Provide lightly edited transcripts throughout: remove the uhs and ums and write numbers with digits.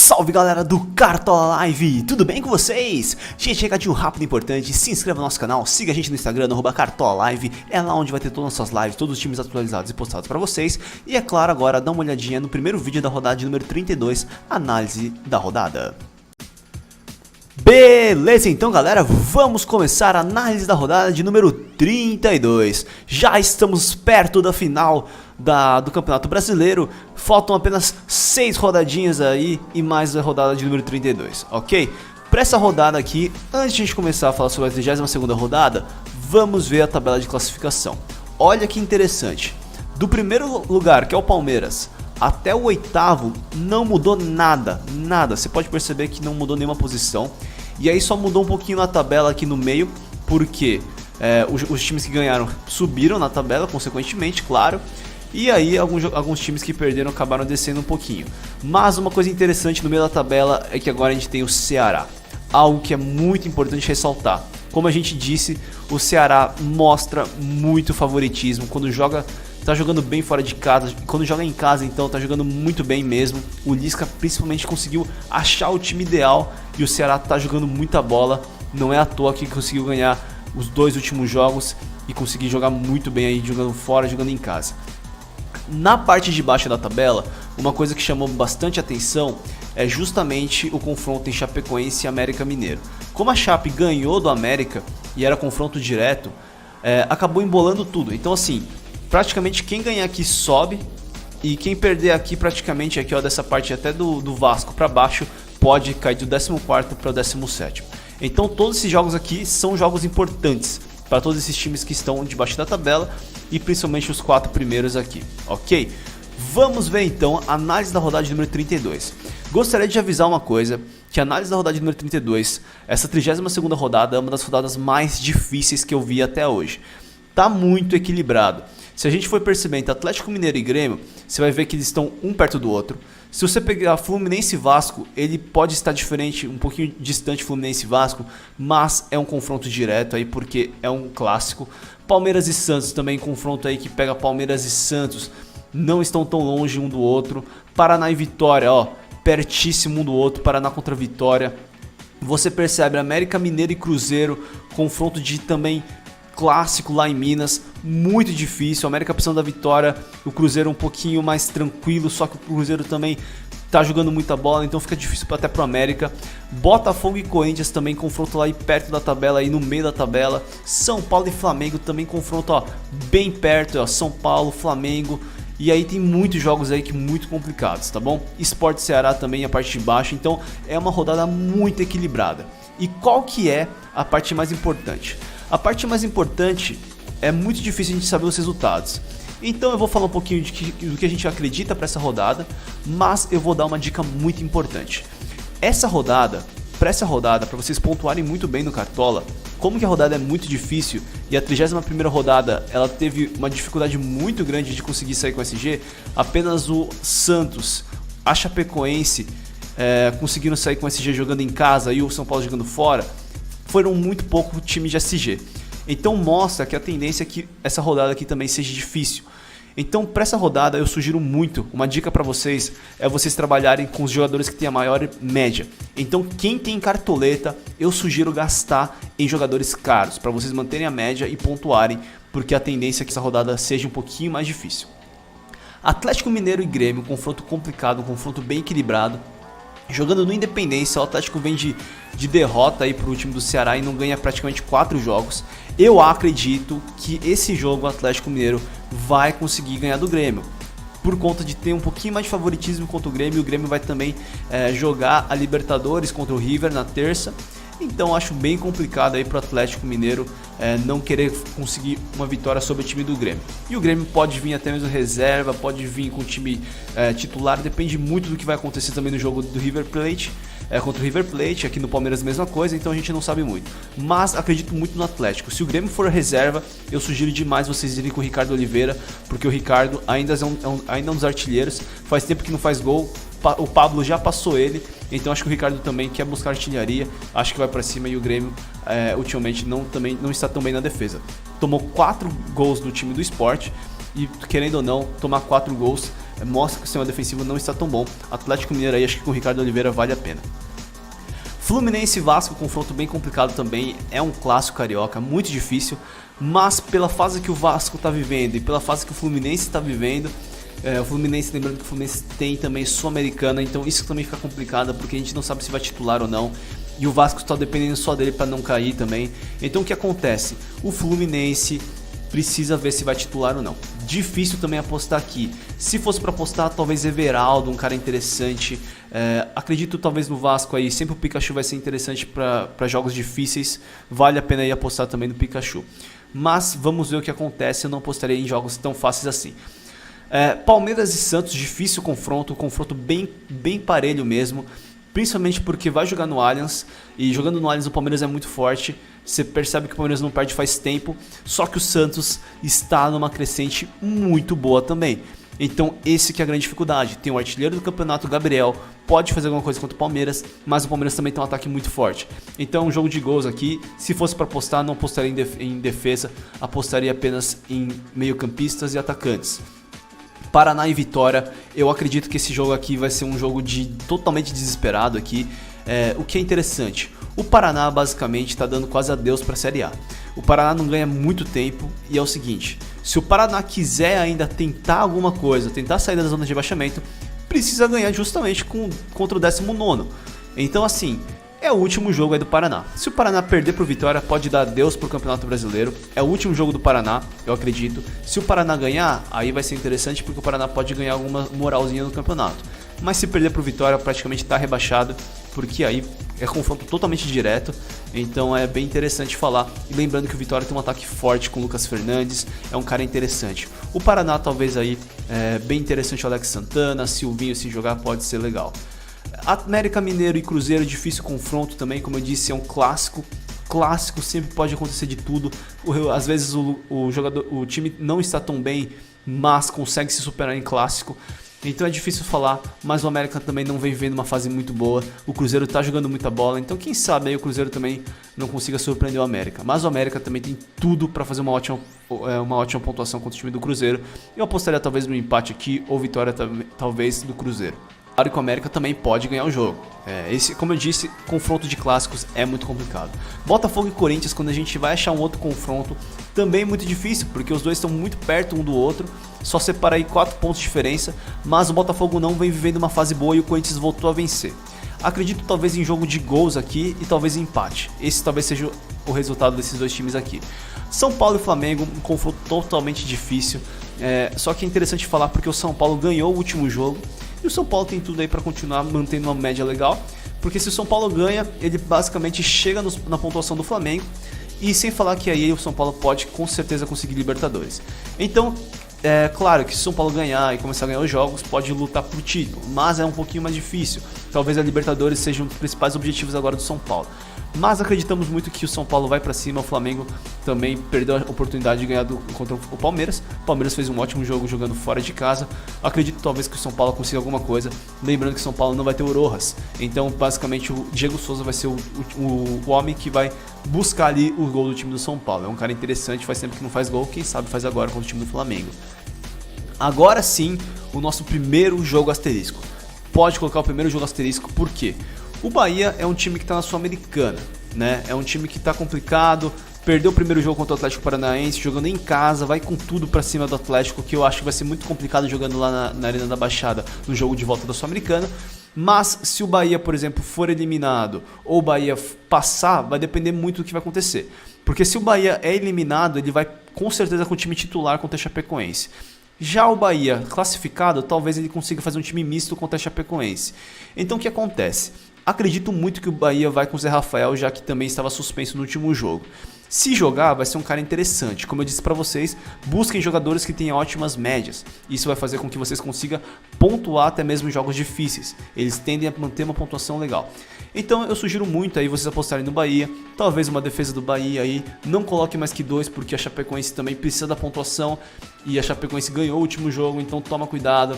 Salve galera do Cartola Live, tudo bem com vocês? Gente, recadinho rápido e importante, se inscreva no nosso canal, siga a gente no Instagram, no @Cartola Live, é lá onde vai ter todas as nossas lives, todos os times atualizados e postados pra vocês. E é claro, agora dá uma olhadinha no primeiro vídeo da rodada de número 32, análise da rodada. Beleza, então galera, vamos começar a análise da rodada de número 32. Já estamos perto da final do Campeonato Brasileiro. Faltam apenas 6 rodadinhas aí e mais a rodada de número 32, ok? Para essa rodada aqui, antes de a gente começar a falar sobre a 32ª rodada, vamos ver a tabela de classificação. Olha que interessante, do primeiro lugar, que é o Palmeiras, até o oitavo não mudou nada, você pode perceber que não mudou nenhuma posição. E aí só mudou um pouquinho na tabela aqui no meio, porque os times que ganharam subiram na tabela, consequentemente, claro. E aí alguns times que perderam acabaram descendo um pouquinho. Mas uma coisa interessante no meio da tabela é que agora a gente tem o Ceará. Algo que é muito importante ressaltar. Como a gente disse, o Ceará mostra muito favoritismo quando joga. Tá jogando bem fora de casa, quando joga em casa então tá jogando muito bem mesmo. O Lisca principalmente conseguiu achar o time ideal e o Ceará tá jogando muita bola. Não é à toa que conseguiu ganhar os 2 últimos jogos e conseguir jogar muito bem aí, jogando fora, jogando em casa. Na parte de baixo da tabela, uma coisa que chamou bastante atenção é justamente o confronto em Chapecoense e América Mineiro. Como a Chape ganhou do América e era confronto direto, acabou embolando tudo. Então assim, praticamente quem ganhar aqui sobe e quem perder aqui praticamente aqui, ó, dessa parte até do Vasco para baixo pode cair do 14º para o 17º. Então todos esses jogos aqui são jogos importantes para todos esses times que estão debaixo da tabela e principalmente os 4 primeiros aqui, ok? Vamos ver então a análise da rodada de número 32. Gostaria de avisar uma coisa, que a análise da rodada de número 32, essa 32ª rodada é uma das rodadas mais difíceis que eu vi até hoje. Tá muito equilibrado. Se a gente for perceber entre Atlético Mineiro e Grêmio, você vai ver que eles estão um perto do outro. Se você pegar Fluminense e Vasco, ele pode estar diferente, um pouquinho distante Fluminense e Vasco, mas é um confronto direto aí porque é um clássico. Palmeiras e Santos também, confronto aí que pega Palmeiras e Santos, não estão tão longe um do outro. Paraná e Vitória, ó, pertíssimo um do outro, Paraná contra Vitória. Você percebe América Mineiro e Cruzeiro, confronto de também clássico lá em Minas, muito difícil. A América precisando da vitória, o Cruzeiro um pouquinho mais tranquilo, só que o Cruzeiro também tá jogando muita bola, então fica difícil até pro América. Botafogo e Corinthians também confronto lá aí perto da tabela, aí no meio da tabela. São Paulo e Flamengo também confronto, ó, bem perto, ó, São Paulo, Flamengo. E aí tem muitos jogos aí que muito complicados, tá bom? Sport Ceará também a parte de baixo, então é uma rodada muito equilibrada. E qual que é a parte mais importante? A parte mais importante é muito difícil a gente saber os resultados. Então eu vou falar um pouquinho do que a gente acredita para essa rodada, mas eu vou dar uma dica muito importante. Para essa rodada, para vocês pontuarem muito bem no Cartola, como que a rodada é muito difícil e a 31ª rodada ela teve uma dificuldade muito grande de conseguir sair com o SG, apenas o Santos, a Chapecoense conseguiram sair com o SG jogando em casa e o São Paulo jogando fora. Foram muito pouco time de SG. Então mostra que a tendência é que essa rodada aqui também seja difícil. Então para essa rodada eu sugiro muito, uma dica para vocês é vocês trabalharem com os jogadores que têm a maior média. Então quem tem cartoleta, eu sugiro gastar em jogadores caros, para vocês manterem a média e pontuarem, porque a tendência é que essa rodada seja um pouquinho mais difícil. Atlético Mineiro e Grêmio, um confronto complicado, um confronto bem equilibrado. Jogando no Independência, o Atlético vem de derrota aí pro time do Ceará e não ganha praticamente 4 jogos. Eu acredito que esse jogo o Atlético Mineiro vai conseguir ganhar do Grêmio, por conta de ter um pouquinho mais de favoritismo contra o Grêmio. O Grêmio vai também jogar a Libertadores contra o River na terça. Então acho bem complicado aí pro Atlético Mineiro não querer conseguir uma vitória sobre o time do Grêmio. E o Grêmio pode vir até mesmo reserva, pode vir com o time titular, depende muito do que vai acontecer também no jogo do River Plate, contra o River Plate. Aqui no Palmeiras mesma coisa, então a gente não sabe muito. Mas acredito muito no Atlético. Se o Grêmio for reserva, eu sugiro demais vocês irem com o Ricardo Oliveira, porque o Ricardo ainda é um dos artilheiros, faz tempo que não faz gol. O Pablo já passou ele, então acho que o Ricardo também quer buscar artilharia, acho que vai pra cima. E o Grêmio ultimamente não está tão bem na defesa. Tomou 4 gols do time do Sport e, querendo ou não, tomar 4 gols mostra que o sistema defensivo não está tão bom. Atlético Mineiro aí, acho que com o Ricardo Oliveira vale a pena. Fluminense e Vasco, confronto bem complicado também, é um clássico carioca, muito difícil, mas pela fase que o Vasco está vivendo e pela fase que o Fluminense está vivendo, o Fluminense, lembrando que o Fluminense tem também Sul-Americana, então isso também fica complicado porque a gente não sabe se vai titular ou não, e o Vasco está dependendo só dele para não cair também. Então o que acontece? O Fluminense precisa ver se vai titular ou não. Difícil também apostar aqui. Se fosse para apostar, talvez Everaldo, um cara interessante. Acredito talvez no Vasco aí. Sempre o Pikachu vai ser interessante para jogos difíceis. Vale a pena aí apostar também no Pikachu. Mas vamos ver o que acontece. Eu não apostaria em jogos tão fáceis assim. Palmeiras e Santos, difícil confronto. Confronto bem parelho mesmo. Principalmente porque vai jogar no Allianz. E jogando no Allianz o Palmeiras é muito forte. Você percebe que o Palmeiras não perde faz tempo. Só que o Santos está numa crescente muito boa também. Então esse que é a grande dificuldade. Tem o artilheiro do campeonato, Gabriel. Pode fazer alguma coisa contra o Palmeiras. Mas o Palmeiras também tem um ataque muito forte. Então um jogo de gols aqui. Se fosse para apostar, não apostaria em defesa. Apostaria apenas em meio-campistas e atacantes. Paraná e Vitória, eu acredito que esse jogo aqui vai ser um jogo totalmente desesperado aqui. O que é interessante, o Paraná basicamente está dando quase adeus para a Série A. O Paraná não ganha muito tempo e é o seguinte, se o Paraná quiser ainda tentar alguma coisa, tentar sair da zona de rebaixamento, precisa ganhar justamente contra o 19º. Então assim, é o último jogo aí do Paraná. Se o Paraná perder pro Vitória, pode dar adeus pro Campeonato Brasileiro. É o último jogo do Paraná, eu acredito. Se o Paraná ganhar, aí vai ser interessante porque o Paraná pode ganhar alguma moralzinha no campeonato. Mas se perder pro Vitória, praticamente tá rebaixado, porque aí é confronto totalmente direto. Então é bem interessante falar. E lembrando que o Vitória tem um ataque forte com o Lucas Fernandes, é um cara interessante. O Paraná talvez aí, bem interessante o Alex Santana, Silvinho se jogar pode ser legal. América Mineiro e Cruzeiro, difícil confronto também, como eu disse, é um clássico. Clássico sempre pode acontecer de tudo. Às vezes o time não está tão bem, mas consegue se superar em clássico. Então é difícil falar, mas o América também não vem vivendo uma fase muito boa. O Cruzeiro está jogando muita bola, então quem sabe aí o Cruzeiro também não consiga surpreender o América. Mas o América também tem tudo para fazer uma ótima pontuação contra o time do Cruzeiro. Eu apostaria talvez no empate aqui ou vitória talvez do Cruzeiro. Claro que o América também pode ganhar o jogo. Esse, como eu disse, confronto de clássicos é muito complicado. Botafogo e Corinthians, quando a gente vai achar um outro confronto, também é muito difícil, porque os dois estão muito perto um do outro. Só separa aí 4 pontos de diferença, mas o Botafogo não vem vivendo uma fase boa e o Corinthians voltou a vencer. Acredito talvez em jogo de gols aqui e talvez em empate. Esse talvez seja o resultado desses dois times aqui. São Paulo e Flamengo, um confronto totalmente difícil. Só que é interessante falar porque o São Paulo ganhou o último jogo. E o São Paulo tem tudo aí para continuar mantendo uma média legal, porque se o São Paulo ganha, ele basicamente chega na pontuação do Flamengo, e sem falar que aí o São Paulo pode com certeza conseguir Libertadores. Então, claro que se o São Paulo ganhar e começar a ganhar os jogos, pode lutar por título, mas é um pouquinho mais difícil. Talvez a Libertadores seja um dos principais objetivos agora do São Paulo. Mas acreditamos muito que o São Paulo vai para cima, o Flamengo também perdeu a oportunidade de ganhar contra o Palmeiras. O Palmeiras fez um ótimo jogo jogando fora de casa. Acredito talvez que o São Paulo consiga alguma coisa. Lembrando que o São Paulo não vai ter o Rojas. Então basicamente o Diego Souza vai ser o homem que vai buscar ali o gol do time do São Paulo. É um cara interessante, faz tempo que não faz gol, quem sabe faz agora contra o time do Flamengo. Agora sim, o nosso primeiro jogo asterisco. Pode colocar o primeiro jogo asterisco, por quê? O Bahia é um time que está na Sul-Americana, né? É um time que está complicado, perdeu o primeiro jogo contra o Atlético Paranaense, jogando em casa, vai com tudo para cima do Atlético, que eu acho que vai ser muito complicado jogando lá na Arena da Baixada, no jogo de volta da Sul-Americana. Mas se o Bahia, por exemplo, for eliminado ou o Bahia passar, vai depender muito do que vai acontecer. Porque se o Bahia é eliminado, ele vai com certeza com o time titular contra a Chapecoense. Já o Bahia classificado, talvez ele consiga fazer um time misto contra a Chapecoense. Então o que acontece? Acredito muito que o Bahia vai com o Zé Rafael, já que também estava suspenso no último jogo. Se jogar, vai ser um cara interessante. Como eu disse para vocês, busquem jogadores que tenham ótimas médias. Isso vai fazer com que vocês consigam pontuar até mesmo em jogos difíceis. Eles tendem a manter uma pontuação legal. Então eu sugiro muito aí vocês apostarem no Bahia. Talvez uma defesa do Bahia aí. Não coloque mais que 2, porque a Chapecoense também precisa da pontuação. E a Chapecoense ganhou o último jogo, então toma cuidado.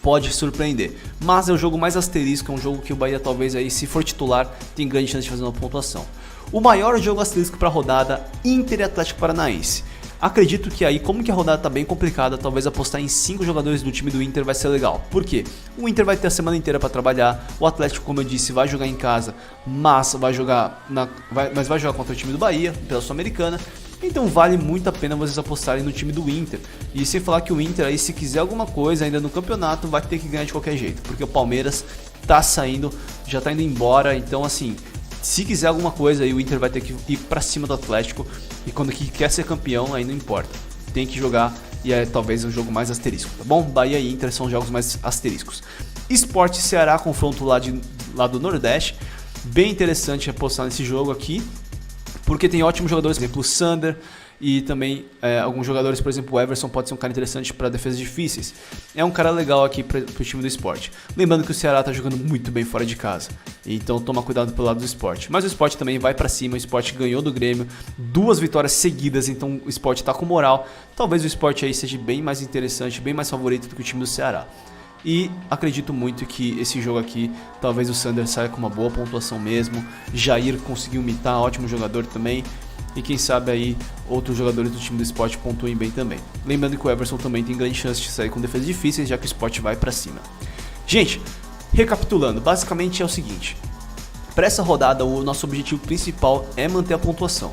Pode surpreender, mas é o jogo mais asterisco, é um jogo que o Bahia talvez aí, se for titular, tem grande chance de fazer uma pontuação. O maior jogo asterisco para a rodada, Inter e Atlético Paranaense. Acredito que aí, como que a rodada tá bem complicada, talvez apostar em 5 jogadores do time do Inter vai ser legal. Por quê? O Inter vai ter a semana inteira para trabalhar, o Atlético, como eu disse, vai jogar em casa, mas vai jogar contra o time do Bahia, pela Sul-Americana. Então vale muito a pena vocês apostarem no time do Inter. E sem falar que o Inter aí, se quiser alguma coisa ainda no campeonato, vai ter que ganhar de qualquer jeito, porque o Palmeiras tá saindo, já tá indo embora, então assim, se quiser alguma coisa aí, o Inter vai ter que ir pra cima do Atlético. E quando que quer ser campeão, aí não importa. Tem que jogar e é talvez um jogo mais asterisco, tá bom? Bahia e Inter são jogos mais asteriscos. Sport Ceará, confronto lá do Nordeste. Bem interessante apostar nesse jogo aqui, porque tem ótimos jogadores, por exemplo, o Sander. E também alguns jogadores, por exemplo, o Everson pode ser um cara interessante para defesas difíceis. É um cara legal aqui para o time do Sport. Lembrando que o Ceará está jogando muito bem fora de casa, então toma cuidado pelo lado do Sport. Mas o Sport também vai para cima, o Sport ganhou do Grêmio, 2 vitórias seguidas, então o Sport está com moral. Talvez o Sport aí seja bem mais interessante, bem mais favorito do que o time do Ceará. E acredito muito que esse jogo aqui, talvez o Sander saia com uma boa pontuação mesmo. Jair conseguiu imitar, ótimo jogador também. E quem sabe aí outros jogadores do time do Sport pontuem bem também. Lembrando que o Everson também tem grande chance de sair com defesas difíceis, já que o Sport vai pra cima. Gente, recapitulando, basicamente é o seguinte. Para essa rodada, o nosso objetivo principal é manter a pontuação.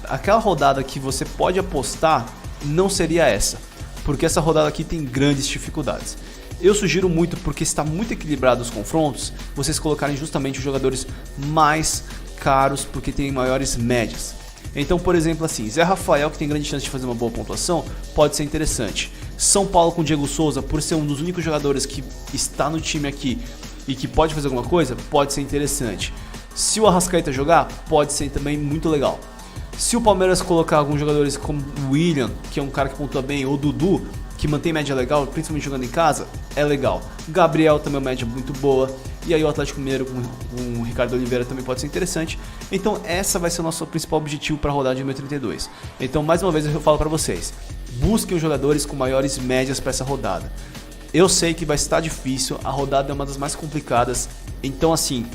Aquela rodada que você pode apostar não seria essa, porque essa rodada aqui tem grandes dificuldades. Eu sugiro muito, porque está muito equilibrado os confrontos, vocês colocarem justamente os jogadores mais caros, porque tem maiores médias. Então, por exemplo, assim, Zé Rafael, que tem grande chance de fazer uma boa pontuação, pode ser interessante. São Paulo com Diego Souza, por ser um dos únicos jogadores que está no time aqui e que pode fazer alguma coisa, pode ser interessante. Se o Arrascaeta jogar, pode ser também muito legal. Se o Palmeiras colocar alguns jogadores como o William, que é um cara que pontua bem, ou o Dudu, que mantém média legal, principalmente jogando em casa, é legal. Gabriel também é uma média muito boa. E aí o Atlético Mineiro com o Ricardo Oliveira também pode ser interessante. Então essa vai ser o nosso principal objetivo para a rodada de número 32. Então mais uma vez eu falo para vocês, busquem os jogadores com maiores médias para essa rodada. Eu sei que vai estar difícil, a rodada é uma das mais complicadas. Então assim,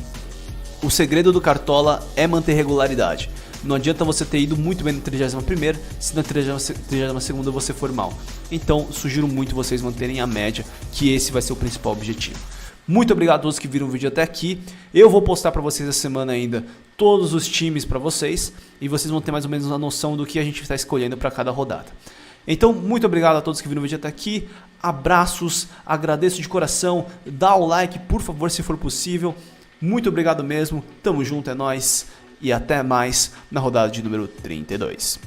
o segredo do Cartola é manter regularidade. Não adianta você ter ido muito bem na 31ª, se na 32ª você for mal. Então, sugiro muito vocês manterem a média, que esse vai ser o principal objetivo. Muito obrigado a todos que viram o vídeo até aqui. Eu vou postar para vocês essa semana ainda todos os times para vocês, e vocês vão ter mais ou menos a noção do que a gente está escolhendo para cada rodada. Então, muito obrigado a todos que viram o vídeo até aqui. Abraços, agradeço de coração. Dá o like, por favor, se for possível. Muito obrigado mesmo. Tamo junto, é nóis. E até mais na rodada de número 32.